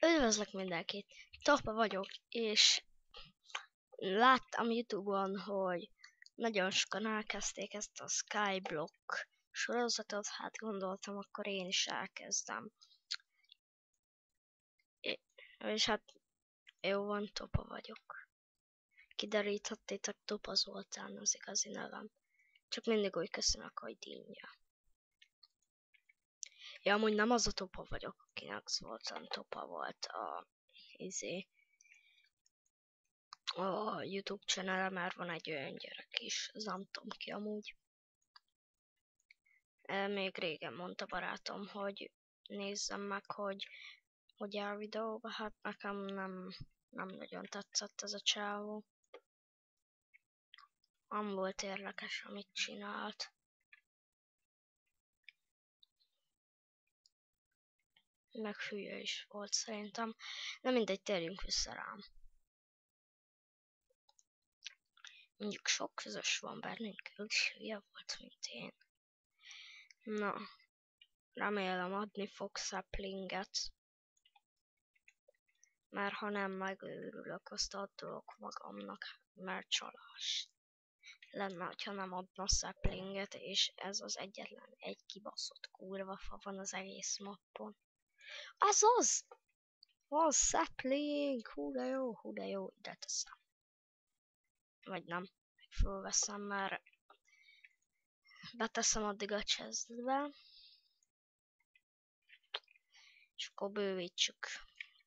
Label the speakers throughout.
Speaker 1: Üdvözlök mindenkit! Topa vagyok, és láttam YouTube-on, hogy nagyon sokan elkezdték ezt a Skyblock sorozatot, hát gondoltam, akkor én is elkezdem. És hát jó van, Topa vagyok. Kideríthettétek, Topa Zoltán az igazi nevem. Csak mindig úgy köszönök, hogy Dinnye. Ja, amúgy nem az a Topa vagyok, akinek Zoltán Topa volt a YouTube channel, már van egy olyan gyerek is, az nem tudom ki amúgy. Még régen mondta barátom, hogy nézzem meg, hogy áll videóba, hát nekem nem nagyon tetszett ez a csávó. Nem volt érdekes, amit csinált. Meg hülye is volt szerintem. De mindegy, térjünk vissza rám. Mondjuk sok közös van bennünk, ő is hülye volt, mint én. Na, remélem adni fog saplinget. Mert ha nem megőrülök, azt adok magamnak, mert csalás lenne, ha nem adna saplinget, és ez az egyetlen egy kibaszott kurva fa van az egész mappon. Azaz! Az sapling! Hú de jó, ide teszem. Vagy nem, fölveszem, mert beteszem addig a chestbe, és akkor bővítsük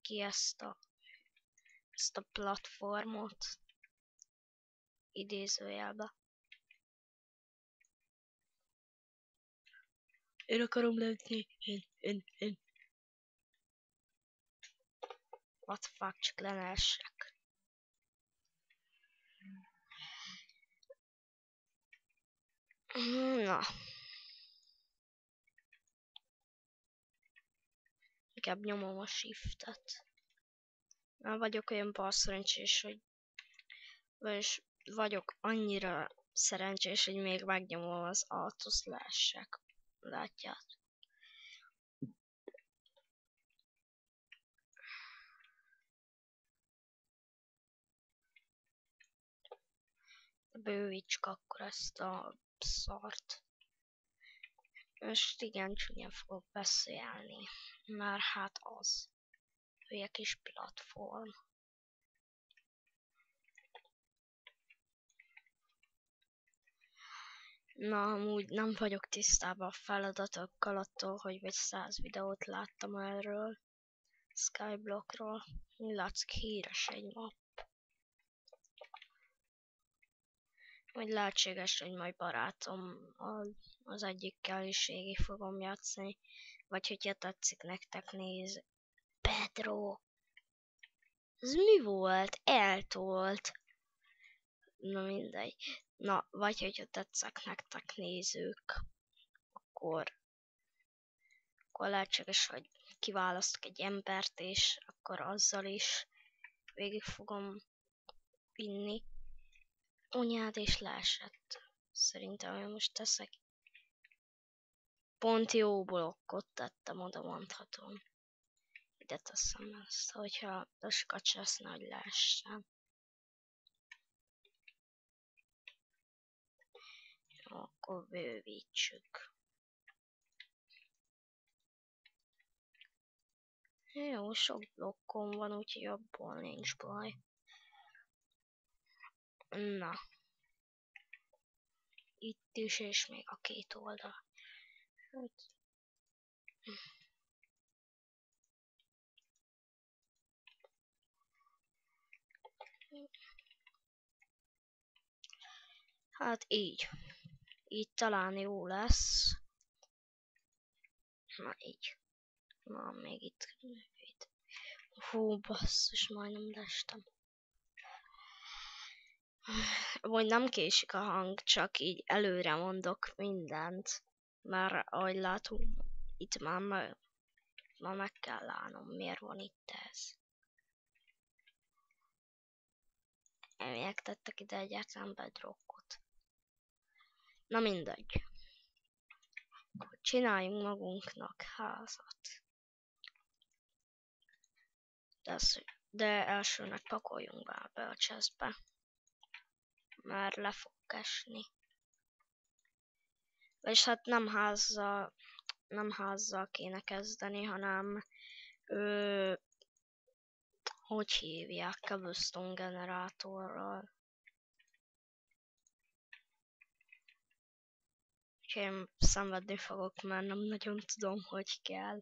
Speaker 1: ki ezt a platformot idézőjelbe. Én akarom lenni, én. What the fuck, csak le ne essek. Na. Inkább nyomom a shiftet. Már vagyok olyan balszerencsés, hogy vagyok annyira szerencsés, hogy még megnyomom az Alt-ot, leessek. Látjátok. Bővítsük akkor ezt a szart. Most igen csúnyán fogok beszélni, mert hát az hülye kis platform. Na, amúgy nem vagyok tisztában a feladatokkal attól, hogy vagy 100 videót láttam erről. Skyblockról. Látszik híres egy map. Vagy lehetséges, hogy majd barátom az egyikkel is végig fogom játszani. Vagy hogyha tetszik nektek, néz. Pedro! Ez mi volt? Eltolt. Na mindegy. Na, vagy hogyha tetszek nektek nézők, akkor lehetséges, hogy kiválasztok egy embert, és akkor azzal is végig fogom vinni. Anyád és leesett. Szerintem én most teszek. Pont jó blokkot tettem, oda mondhatom. Ide teszem ezt, hogyha sokat lesz, hogy leessen. Jó, akkor bővítsük. Jó, sok blokkom van, úgyhogy abból nincs baj. Na. Itt is, és még a két oldal. Hát így. Így talán jó lesz. Na így. Na, még itt. Hú, basszus, majdnem leestem. Vagy nem késik a hang, csak így előre mondok mindent. Mert ahogy látom, itt már meg kell állnom, miért van itt ez. Miért tettek ide egyáltalán bedrockot? Na mindegy. Akkor csináljunk magunknak házat. De elsőnek pakoljunk be a chestbe. Már le fog esni. És hát nem házzal kéne kezdeni, hanem hogy hívják, cobblestone generátorral. Én szenvedni fogok, mert nem nagyon tudom, hogy kell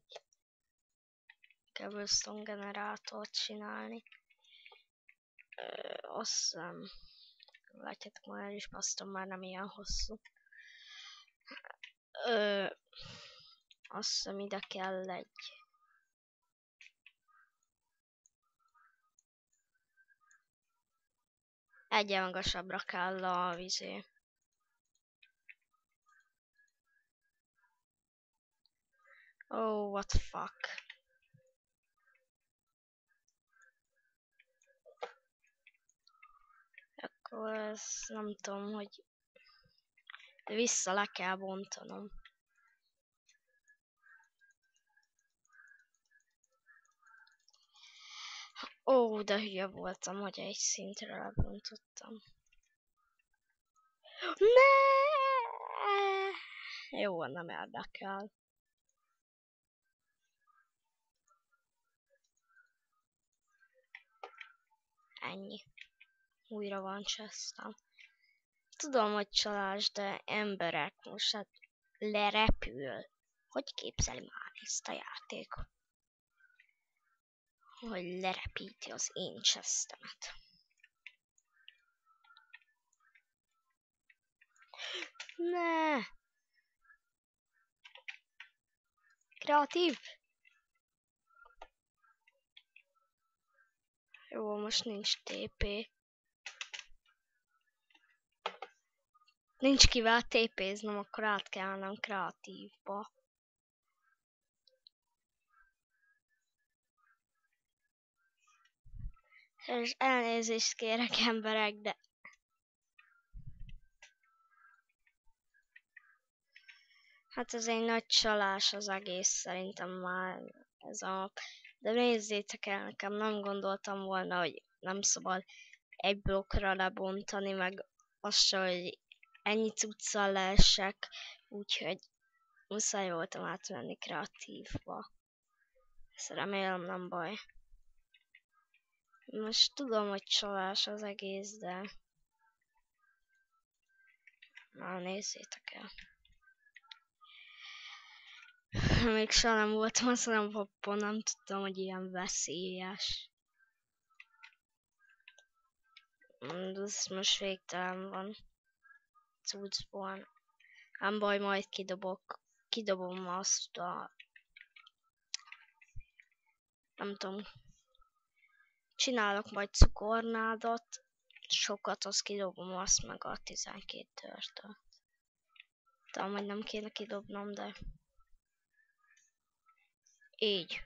Speaker 1: cobblestone generátort csinálni. Azt hiszem, látjátok, már el is basztom, már nem ilyen hosszú. Azt hiszem, ide kell egyen magasabbra kell a vizé. Oh, what the fuck. Akkor ezt nem tudom, hogy vissza le kell bontanom. Ó, de hülye voltam, hogy egy szintre lebontottam. Ne! Jó, nem érdekel. Ennyi. Újra van chestem. Tudom, hogy csalás, de emberek most hát lerepül. Hogy képzeli már ezt a játékot? Hogy lerepíti az én chestemet. Ne! Kreatív! Jó, most nincs TP. Nincs kivel TP-znem, akkor át kellene kreatívba. És elnézést kérek emberek, de... Hát ez egy nagy csalás az egész, szerintem már ez a... De nézzétek el, nekem nem gondoltam volna, hogy nem szabad egy blokkra lebontani, meg azt se, hogy ennyi cuccal leessek, úgyhogy muszáj voltam átmenni kreatívba. Ezt remélem nem baj. Most tudom, hogy csalás az egész, de... Na, nézzétek el. Még soha nem voltam a szalampopon, nem tudtam, hogy ilyen veszélyes. Ez most végtelen van. Cuccból. Nem baj, majd kidobom azt a... Nem tudom. Csinálok majd cukornádat. Sokat, azt kidobom azt meg a 12 törtől. Talán, hogy nem kéne kidobnom, de... Így.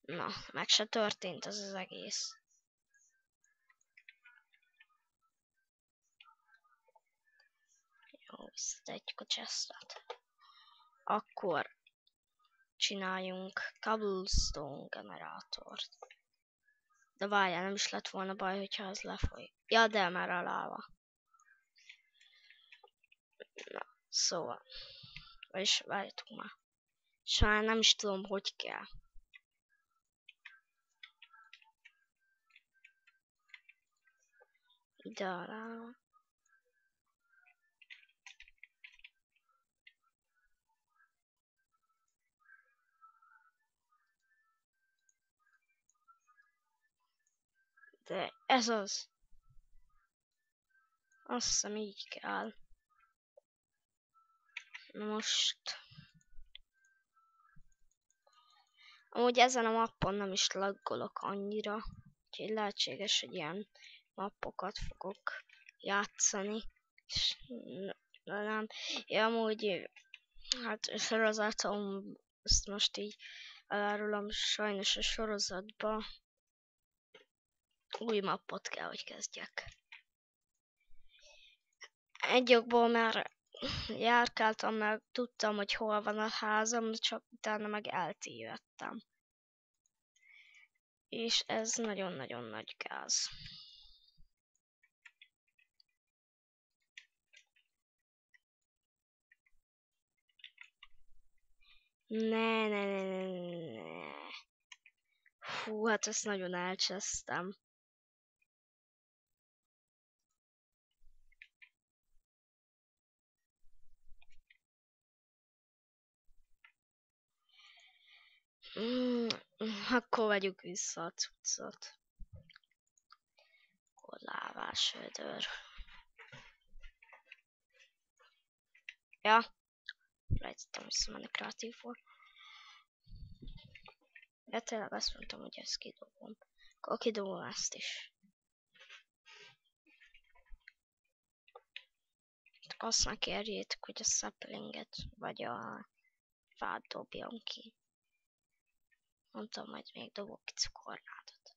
Speaker 1: Na, meg se történt ez az egész. Jó, visszategyük a chestet. Akkor csináljunk cobblestone generátort. De várjál, nem is lett volna baj, hogyha az lefoly. Ja, de már a láva. Na, szóval. Vagyis várjatok már. És már nem is tudom, hogy kell. Ide a láva. De ez az. Azt hiszem így kell. Most... Amúgy ezen a mappon nem is laggolok annyira. Úgyhogy lehetséges, hogy ilyen mappokat fogok játszani. És nem. Ja, amúgy hát a sorozatom, ezt most így elárulom, sajnos a sorozatba új mappot kell, hogy kezdjek. Egy okból már járkáltam, meg tudtam, hogy hol van a házam, csak utána meg eltévedtem. És ez nagyon-nagyon nagy gáz. Ne. Fú, hát ezt nagyon elcsesztem. Akkor vegyük vissza a cuccot. Akkor lávás vödör. Ja, rejtettem visszamenni kreatívból. Ja, tényleg azt mondtam, hogy ezt kidobom. Akkor kidobom ezt is. Azt ne kérjétek, hogy a saplinget vagy a fát dobjam ki. Mondtam, majd még dobok ki cukornádot.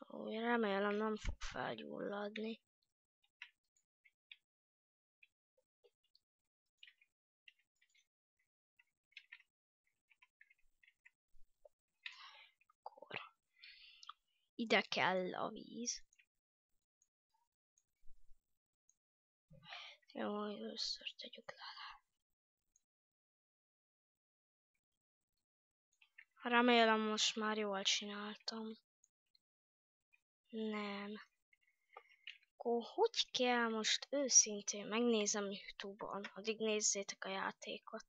Speaker 1: Úgy remélem nem fog felgyulladni. Akkor ide kell a víz. Jó, először tegyük le. Remélem most már jól csináltam. Nem. Akkor hogy kell most őszintén megnézem YouTube-on, addig nézzétek a játékot.